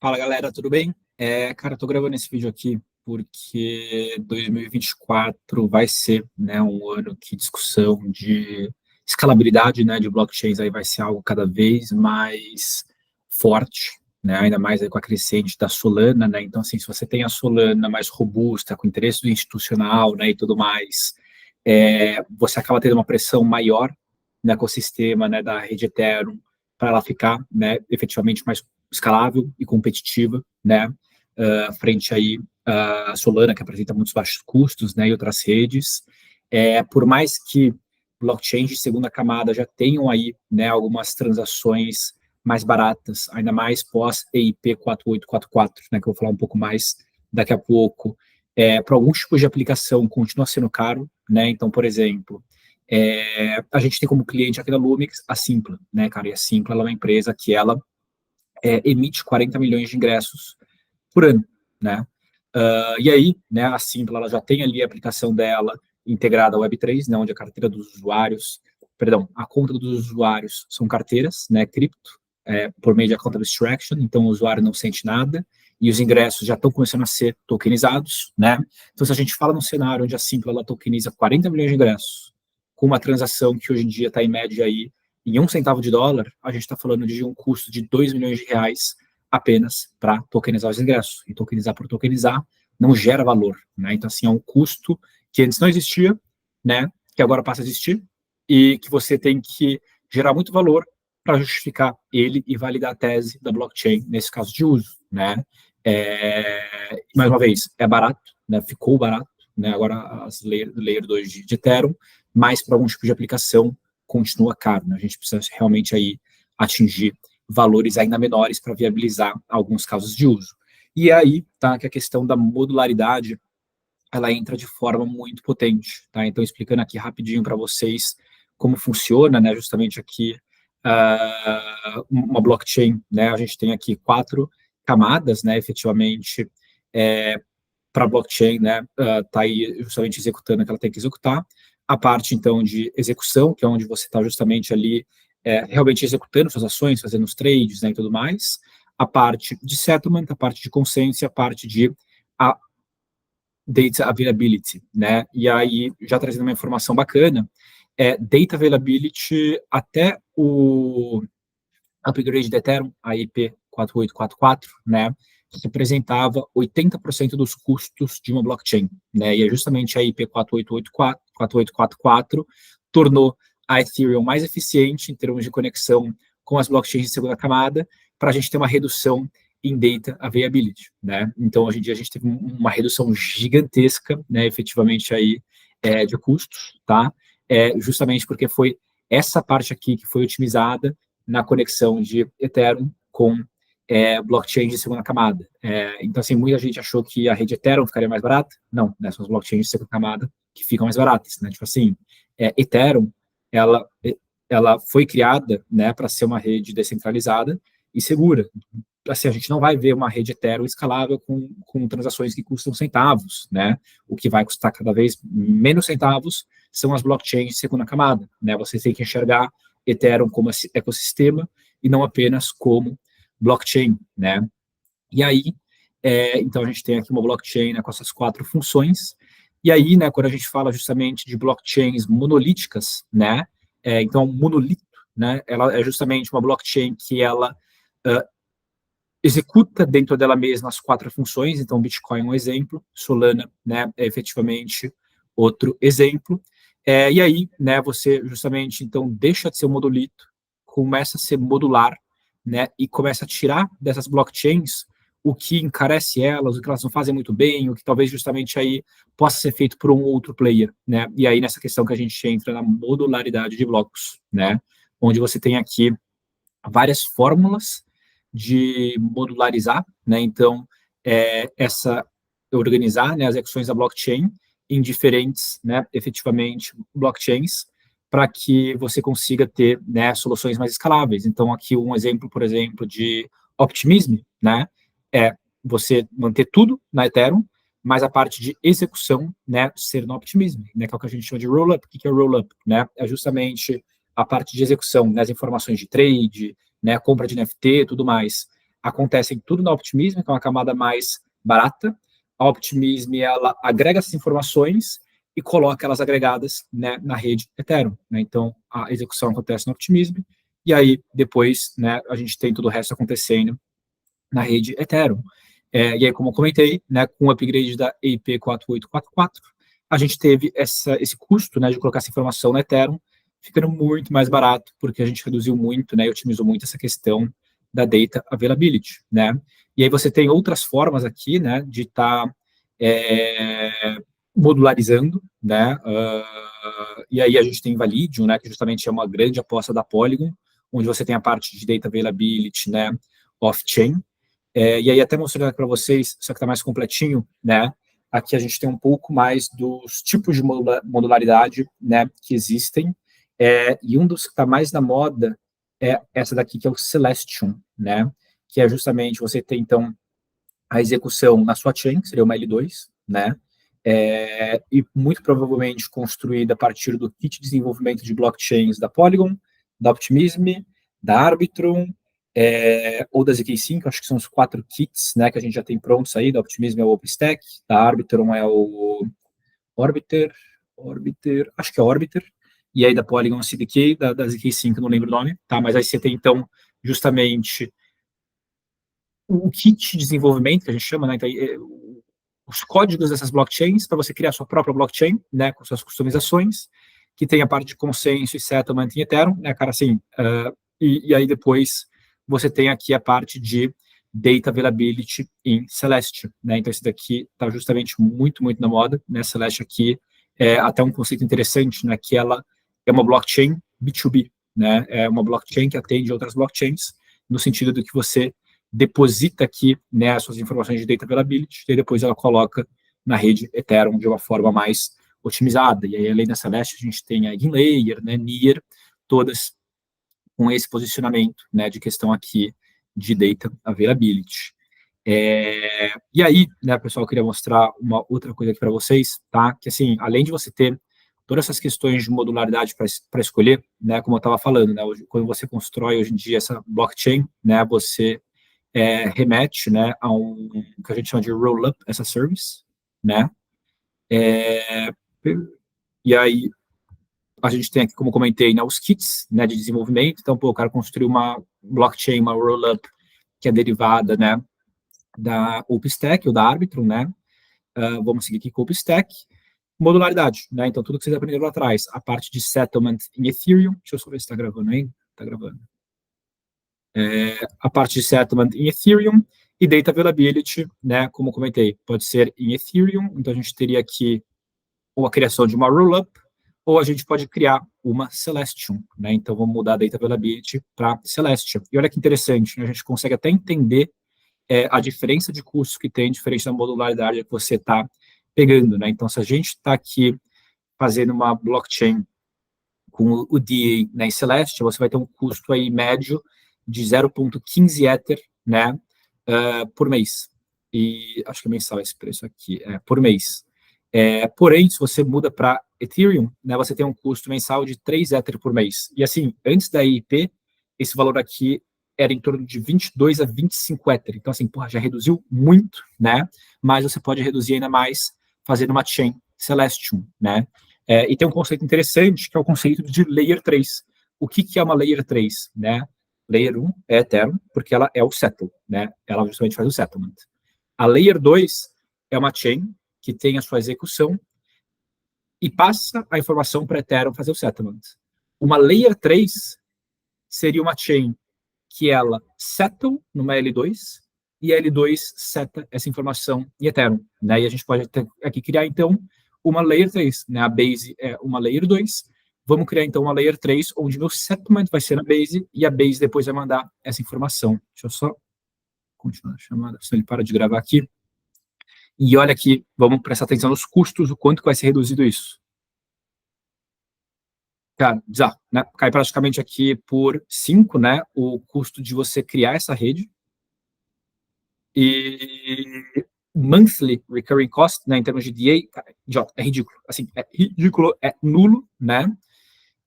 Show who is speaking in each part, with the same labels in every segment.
Speaker 1: Fala galera, tudo bem? Cara, eu tô gravando esse vídeo aqui porque 2024 vai ser, né, um ano que discussão de escalabilidade, né, de blockchains aí vai ser algo cada vez mais forte, né, ainda mais aí com a crescente da Solana, né, então assim, se você tem a Solana mais robusta, com interesse do institucional, né, e tudo mais, você acaba tendo uma pressão maior no ecossistema, né, da rede Ethereum para ela ficar, né, efetivamente mais escalável e competitiva, né, frente aí a Solana, que apresenta muitos baixos custos, né, e outras redes. Por mais que blockchains de segunda camada já tenham aí, né, algumas transações mais baratas, ainda mais pós EIP 4844, né, que eu vou falar um pouco mais daqui a pouco, para alguns tipos de aplicação continua sendo caro, né, então, por exemplo, a gente tem como cliente aqui da Lumix a Simpla, né, cara, e a Simpla ela é uma empresa que ela emite 40 milhões de ingressos por ano, né? E aí, né, a Simpla ela já tem ali a aplicação dela integrada ao Web3, né, onde a carteira dos usuários, perdão, a conta dos usuários são carteiras, né, cripto, por meio de conta abstraction, então o usuário não sente nada, e os ingressos já estão começando a ser tokenizados, né? Então, se a gente fala num cenário onde a Simpla ela tokeniza 40 milhões de ingressos, com uma transação que hoje em dia está em média aí em US$ 1 centavo, a gente está falando de um custo de R$ 2 milhões apenas para tokenizar os ingressos. E tokenizar por tokenizar não gera valor, né? Então, assim, é um custo que antes não existia, né? Que agora passa a existir e que você tem que gerar muito valor para justificar ele e validar a tese da blockchain nesse caso de uso, né? Mais uma vez, é barato, né? Ficou barato, né? Agora as layer 2 de Ethereum, mas para algum tipo de aplicação continua caro, né? A gente precisa realmente aí atingir valores ainda menores para viabilizar alguns casos de uso. E aí, tá, que a questão da modularidade, ela entra de forma muito potente, tá? Então, explicando aqui rapidinho para vocês como funciona, né, justamente aqui, uma blockchain, né, a gente tem aqui 4 camadas, né, efetivamente, para a blockchain, né, tá aí justamente executando o que ela tem que executar, a parte, então, de execução, que é onde você está justamente ali realmente executando suas ações, fazendo os trades, né, e tudo mais, a parte de settlement, a parte de consenso e a parte de a data availability, né, e aí, já trazendo uma informação bacana, data availability até o upgrade da Ethereum, a IP 4844, né, representava 80% dos custos de uma blockchain, né, e é justamente a IP 4844 tornou a Ethereum mais eficiente em termos de conexão com as blockchains de segunda camada, para a gente ter uma redução em data availability, né? Então, hoje em dia, a gente teve uma redução gigantesca, né, efetivamente aí, de custos, tá? Justamente porque foi essa parte aqui que foi otimizada na conexão de Ethereum com blockchain de segunda camada. Então, assim, muita gente achou que a rede Ethereum ficaria mais barata. Não, né, são as blockchains de segunda camada que ficam mais baratas, né? Tipo assim, Ethereum, ela, ela foi criada, né, para ser uma rede descentralizada e segura. Assim, a gente não vai ver uma rede Ethereum escalável com transações que custam centavos, né? O que vai custar cada vez menos centavos são as blockchains de segunda camada, né? Você tem que enxergar Ethereum como ecossistema e não apenas como blockchain, né? E aí, então a gente tem aqui uma blockchain, né, com essas 4 funções. E aí, né, quando a gente fala justamente de blockchains monolíticas, né, então monolito, né, ela é justamente uma blockchain que ela executa dentro dela mesma as 4 funções. Então, Bitcoin é um exemplo, Solana, né, é efetivamente outro exemplo. E aí, né, você justamente então deixa de ser um monolito, começa a ser modular, né, e começa a tirar dessas blockchains o que encarece elas, o que elas não fazem muito bem, o que talvez justamente aí possa ser feito por um outro player, né? E aí nessa questão que a gente entra na modularidade de blocos, né? Onde você tem aqui várias fórmulas de modularizar, né? Então, essa organizar, né, as execuções da blockchain em diferentes, né, efetivamente, blockchains, para que você consiga ter, né, soluções mais escaláveis. Então, aqui um exemplo, por exemplo, de optimism, né, é você manter tudo na Ethereum, mas a parte de execução, né, ser no optimism, né, que é o que a gente chama de roll-up. O que é o roll-up? Né? É justamente a parte de execução, né, as informações de trade, né, compra de NFT, tudo mais. acontecem tudo na Optimism, que é uma camada mais barata. A Optimism, ela agrega essas informações e coloca elas agregadas, né, na rede Ethereum, né? Então, a execução acontece na Optimism, e aí, depois, né, a gente tem todo o resto acontecendo na rede Ethereum. E aí, como eu comentei, né, com o upgrade da EIP 4844, a gente teve esse custo, né, de colocar essa informação na Ethereum, ficando muito mais barato, porque a gente reduziu muito, né, e otimizou muito essa questão da data availability, né? E aí você tem outras formas aqui, né, de estar modularizando, né? E aí a gente tem Validium, né, que justamente é uma grande aposta da Polygon, onde você tem a parte de data availability, né, off-chain. E aí até mostrando para vocês, só que está mais completinho, né? Aqui a gente tem um pouco mais dos tipos de modularidade, né, que existem. E um dos que está mais na moda é essa daqui, que é o Celestion, né? Que é justamente você ter, então, a execução na sua chain, que seria uma L2, né? E muito provavelmente construída a partir do kit de desenvolvimento de blockchains da Polygon, da Optimism, da Arbitrum, ou da ZK5, acho que são os 4 kits, né, que a gente já tem prontos aí. Da Optimism é o OpenStack, da Arbitrum é o Orbiter, acho que é Orbiter, e aí da Polygon CDK, da ZK5 não lembro o nome, tá? Mas aí você tem, então, justamente o kit de desenvolvimento, que a gente chama, né? Então, os códigos dessas blockchains para você criar sua própria blockchain, né, com suas customizações, que tem a parte de consenso e settlement em Ethereum, né, cara, assim, e aí depois você tem aqui a parte de data availability em Celeste, né, então esse daqui está justamente muito, muito na moda, né, Celeste aqui é até um conceito interessante, né, que ela é uma blockchain B2B, né, é uma blockchain que atende outras blockchains, no sentido do que você deposita aqui, né, as suas informações de data availability, e depois ela coloca na rede Ethereum de uma forma mais otimizada. E aí, além da Celeste, a gente tem a Eigenlayer, né, Near, todas com esse posicionamento, né, de questão aqui de data availability. E aí, né, pessoal, eu queria mostrar uma outra coisa aqui para vocês, tá? Que, assim, além de você ter todas essas questões de modularidade para escolher, né, como eu estava falando, né, quando você constrói hoje em dia essa blockchain, né, você remete, né, a um que a gente chama de roll-up as a service, né? E aí a gente tem aqui, como comentei, né, os kits, né, de desenvolvimento. Então, pô, o cara construiu uma blockchain, uma roll-up que é derivada, né, da OpenStack ou da Arbitrum, né? Vamos seguir aqui com o OpenStack. Modularidade, né? Então, tudo que vocês aprenderam lá atrás, a parte de settlement em Ethereum. Deixa eu só ver se está gravando aí. Está gravando. A parte de settlement em Ethereum e data availability, né, como comentei, pode ser em Ethereum, então a gente teria aqui ou a criação de uma rollup, ou a gente pode criar uma Celestion, né, então vamos mudar a data availability para Celestion. E olha que interessante, né, a gente consegue até entender a diferença de custo que tem, diferente da modularidade que você está pegando, né, então se a gente está aqui fazendo uma blockchain com o DA, né, em Celestion, você vai ter um custo aí médio de 0,15 Ether, né, por mês. E acho que é mensal esse preço aqui, por mês. Porém, se você muda para Ethereum, né, você tem um custo mensal de 3 Ether por mês. E assim, antes da EIP, esse valor aqui era em torno de 22 a 25 Ether. Então, assim, porra, já reduziu muito, né? Mas você pode reduzir ainda mais fazendo uma chain Celestion, né? E tem um conceito interessante, que é o conceito de Layer 3. O que é uma Layer 3, né? Layer 1 é Ethereum, porque ela é o settle, né? Ela justamente faz o settlement. A Layer 2 é uma chain que tem a sua execução e passa a informação para Ethereum fazer o settlement. Uma Layer 3 seria uma chain que ela settle numa L2 e a L2 seta essa informação em Ethereum, né? E a gente pode aqui criar, então, uma Layer 3, né? A base é uma Layer 2, vamos criar, então, uma Layer 3, onde meu settlement vai ser na base, e a base depois vai mandar essa informação. Deixa eu só continuar a chamada, senão ele para de gravar aqui. E olha aqui, vamos prestar atenção nos custos, o quanto vai ser reduzido isso. Cara, bizarro, né? Cai praticamente aqui por 5, né? O custo de você criar essa rede. E monthly recurring cost, né, em termos de DA, é ridículo. Assim, é ridículo, é nulo, né?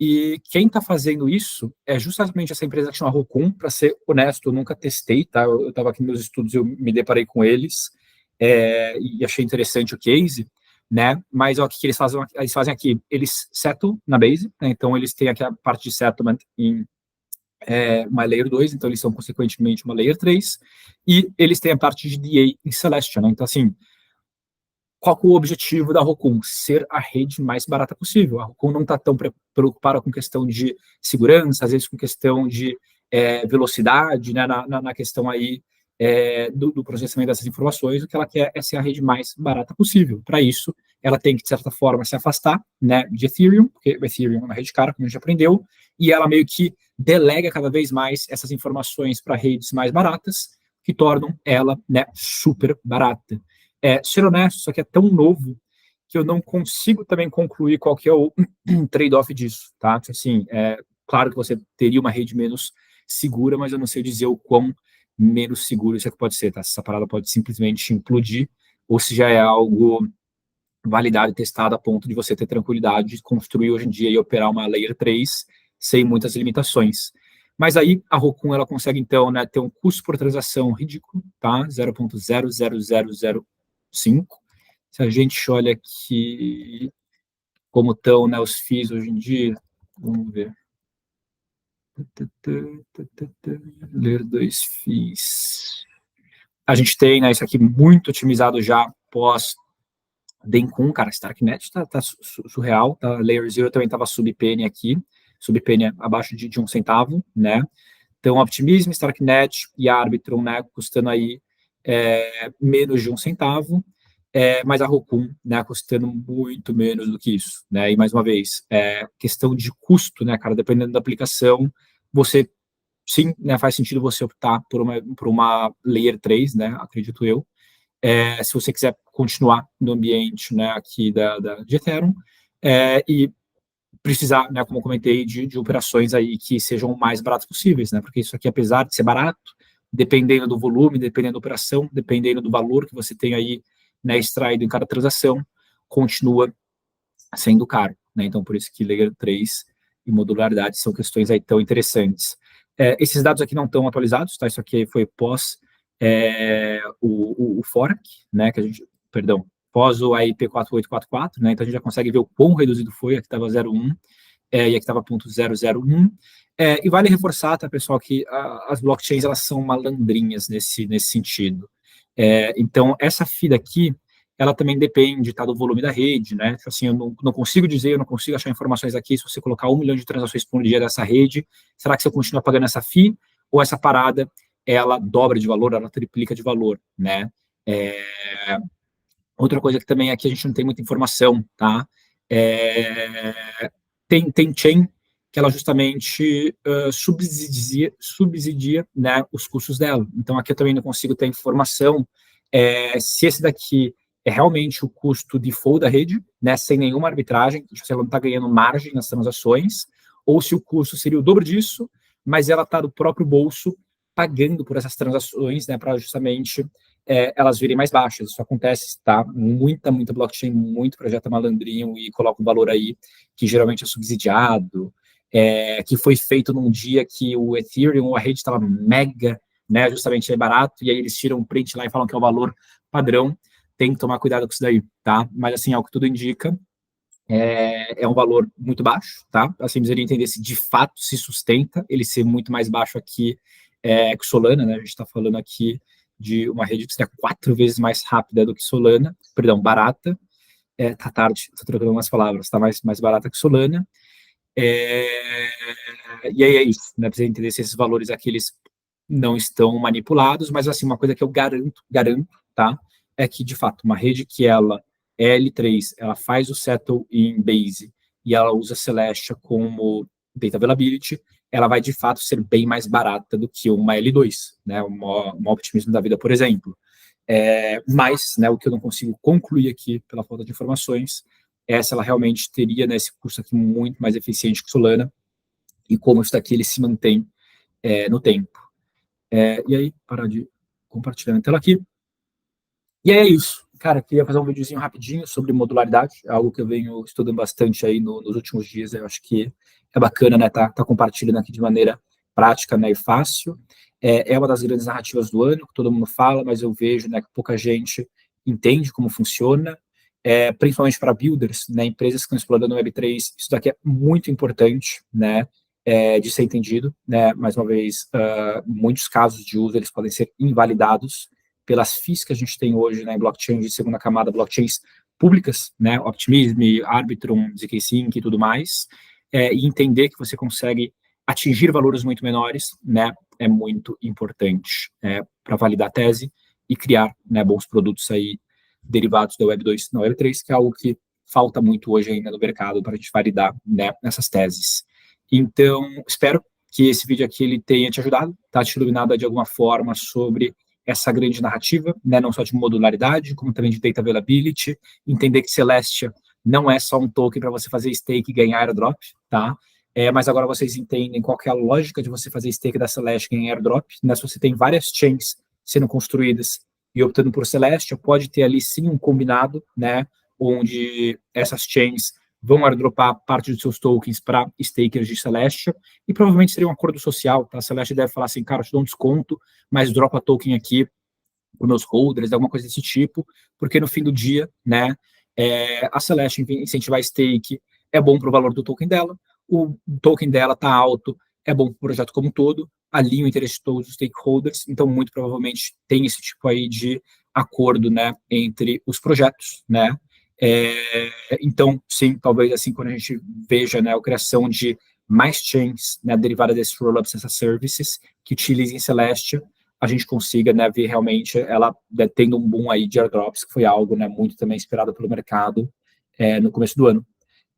Speaker 1: E quem está fazendo isso é justamente essa empresa que chama Rocon. Para ser honesto, eu nunca testei, tá? Eu estava aqui nos meus estudos, eu me deparei com eles e achei interessante o case, né? Mas ó, o que eles fazem? Eles fazem aqui, eles settle na base, né? Então eles têm aqui a parte de settlement em uma Layer 2, então eles são consequentemente uma Layer 3, e eles têm a parte de DA em Celestia, né? Então assim, qual que é o objetivo da Rocon? Ser a rede mais barata possível. A Rocon não está tão preocupada com questão de segurança, às vezes com questão de velocidade, né, na questão aí do processamento dessas informações. O que ela quer é ser a rede mais barata possível. Para isso, ela tem que, de certa forma, se afastar, né, de Ethereum, porque o Ethereum é uma rede cara, como a gente aprendeu, e ela meio que delega cada vez mais essas informações para redes mais baratas, que tornam ela, né, super barata. Ser honesto, isso aqui é tão novo que eu não consigo também concluir qual que é o trade-off disso, tá? Assim, claro que você teria uma rede menos segura, mas eu não sei dizer o quão menos seguro isso aqui pode ser, tá? Se essa parada pode simplesmente implodir, ou se já é algo validado e testado a ponto de você ter tranquilidade de construir hoje em dia e operar uma Layer 3 sem muitas limitações. Mas aí a Rocon ela consegue então, né, ter um custo por transação ridículo, tá? 0,00005. Se a gente olha aqui como estão, né, os FIIs hoje em dia, vamos ver. Ler 2 FIIs. A gente tem, né, isso aqui muito otimizado já pós Dencun, cara, Starknet tá surreal, tá? Layer Zero também estava sub-penny aqui, sub-penny abaixo de 1 centavo, né? Então, Optimism, Starknet e Arbitrum, né, custando aí menos de 1 centavo, mas a Rocun, né, custando muito menos do que isso, né? E mais uma vez, questão de custo, né, cara, dependendo da aplicação, você sim, né, faz sentido você optar por uma Layer 3, né, acredito eu, se você quiser continuar no ambiente, né, aqui de Ethereum, e precisar, né, como eu comentei, de operações aí que sejam o mais baratas possíveis, né, porque isso aqui, apesar de ser barato, dependendo do volume, dependendo da operação, dependendo do valor que você tem aí, né, extraído em cada transação, continua sendo caro, né, então por isso que Layer 3 e modularidade são questões aí tão interessantes. Esses dados aqui não estão atualizados, tá, isso aqui foi pós o fork, né, que a gente, perdão, pós o AIP 4844, né, então a gente já consegue ver o quão reduzido foi, aqui estava 0,1, e aqui estava 0,001, e vale reforçar, tá, pessoal, que as blockchains, elas são malandrinhas nesse sentido. Então, essa FII daqui, ela também depende, tá, do volume da rede, né, assim, eu não consigo dizer, eu não consigo achar informações aqui, se você colocar 1 milhão de transações por dia dessa rede, será que você continua pagando essa FII, ou essa parada ela dobra de valor, ela triplica de valor, né? Outra coisa que também aqui a gente não tem muita informação, tá? Tem chain que ela justamente subsidia, né, os custos dela. Então aqui eu também não consigo ter informação se esse daqui é realmente o custo default da rede, né, sem nenhuma arbitragem, você não está ganhando margem nas transações, ou se o custo seria o dobro disso, mas ela está do próprio bolso pagando por essas transações, né, para justamente elas virem mais baixas. Isso acontece, tá? Muita blockchain, muito projeto malandrinho e coloca um valor aí que geralmente é subsidiado, que foi feito num dia que o Ethereum, a rede estava mega, né, justamente barato, e aí eles tiram um print lá e falam que é o valor padrão. Tem que tomar cuidado com isso daí, tá? Mas assim, ao que tudo indica, um valor muito baixo, tá? Assim, precisaria entender se de fato se sustenta, ele ser muito mais baixo aqui que Solana, né? A gente está falando aqui de uma rede que seria 4 vezes mais rápida do que Solana, perdão, barata, tá tarde, estou trocando umas palavras, tá mais barata que Solana, e aí é isso, né? Precisa entender se esses valores aqui, eles não estão manipulados, mas assim, uma coisa que eu garanto, tá? É que, de fato, uma rede que ela é L3, ela faz o settle em Base e ela usa Celestia como data availability, ela vai, de fato, ser bem mais barata do que uma L2, né? Uma Optimism da vida, por exemplo. Mas, né, o que eu não consigo concluir aqui, pela falta de informações, é se ela realmente teria, né, esse custo aqui muito mais eficiente que Solana e como isso daqui ele se mantém no tempo. E aí, parar de compartilhar a tela aqui. E é isso. Cara, queria fazer um videozinho rapidinho sobre modularidade, algo que eu venho estudando bastante aí nos últimos dias. Eu acho que é bacana, né, tá compartilhando aqui de maneira prática, né, e fácil. É uma das grandes narrativas do ano, que todo mundo fala, mas eu vejo, né, que pouca gente entende como funciona, principalmente para builders, né, empresas que estão explorando o Web3, isso daqui é muito importante, né, de ser entendido, né, mais uma vez, muitos casos de uso, eles podem ser invalidados pelas FIIs que a gente tem hoje, né, em blockchain de segunda camada, blockchains públicas, né, Optimism, Arbitrum, zk-Sync e tudo mais, e entender que você consegue atingir valores muito menores, né, é muito importante para validar a tese e criar, né, bons produtos aí derivados da Web 2 na Web 3, que é algo que falta muito hoje ainda no mercado para a gente validar, né, essas teses. Então, espero que esse vídeo aqui ele tenha te ajudado, tá, te iluminado de alguma forma sobre essa grande narrativa, né, não só de modularidade, como também de data availability, entender que Celestia não é só um token para você fazer stake e ganhar airdrop, tá? Mas agora vocês entendem qual é a lógica de você fazer stake da Celestia em airdrop, né? Se você tem várias chains sendo construídas e optando por Celestia, pode ter ali sim um combinado, né, onde essas chains vão airdropar parte dos seus tokens para stakers de Celestia, e provavelmente seria um acordo social, tá? A Celestia deve falar assim, cara, eu te dou um desconto, mas dropa token aqui para os meus holders, alguma coisa desse tipo, porque no fim do dia, né, a Celestia incentivar stake é bom para o valor do token dela, o token dela está alto, é bom para o projeto como um todo, alinha o interesse de todos os stakeholders, então muito provavelmente tem esse tipo aí de acordo, né, entre os projetos, né, então, sim, talvez assim, quando a gente veja, né, a criação de mais chains, né, derivadas desses roll-ups, essas services, que utilizem Celestia, a gente consiga, né, ver realmente ela, né, tendo um boom aí de airdrops, que foi algo, né, muito também esperado pelo mercado no começo do ano.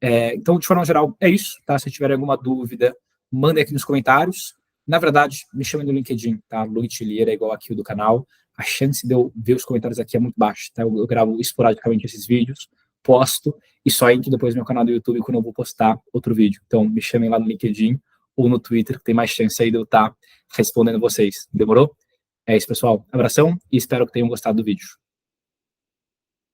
Speaker 1: Então, de forma geral, é isso, tá? Se tiver alguma dúvida, mandem aqui nos comentários. Na verdade, me chamem no LinkedIn, tá? Luiz Lira é igual aqui o do canal. A chance de eu ver os comentários aqui é muito baixa, tá? Eu gravo esporadicamente esses vídeos, posto e só entro depois no meu canal do YouTube quando eu vou postar outro vídeo. Então, me chamem lá no LinkedIn ou no Twitter, que tem mais chance aí de eu estar respondendo vocês. Demorou? É isso, pessoal. Abração e espero que tenham gostado do vídeo.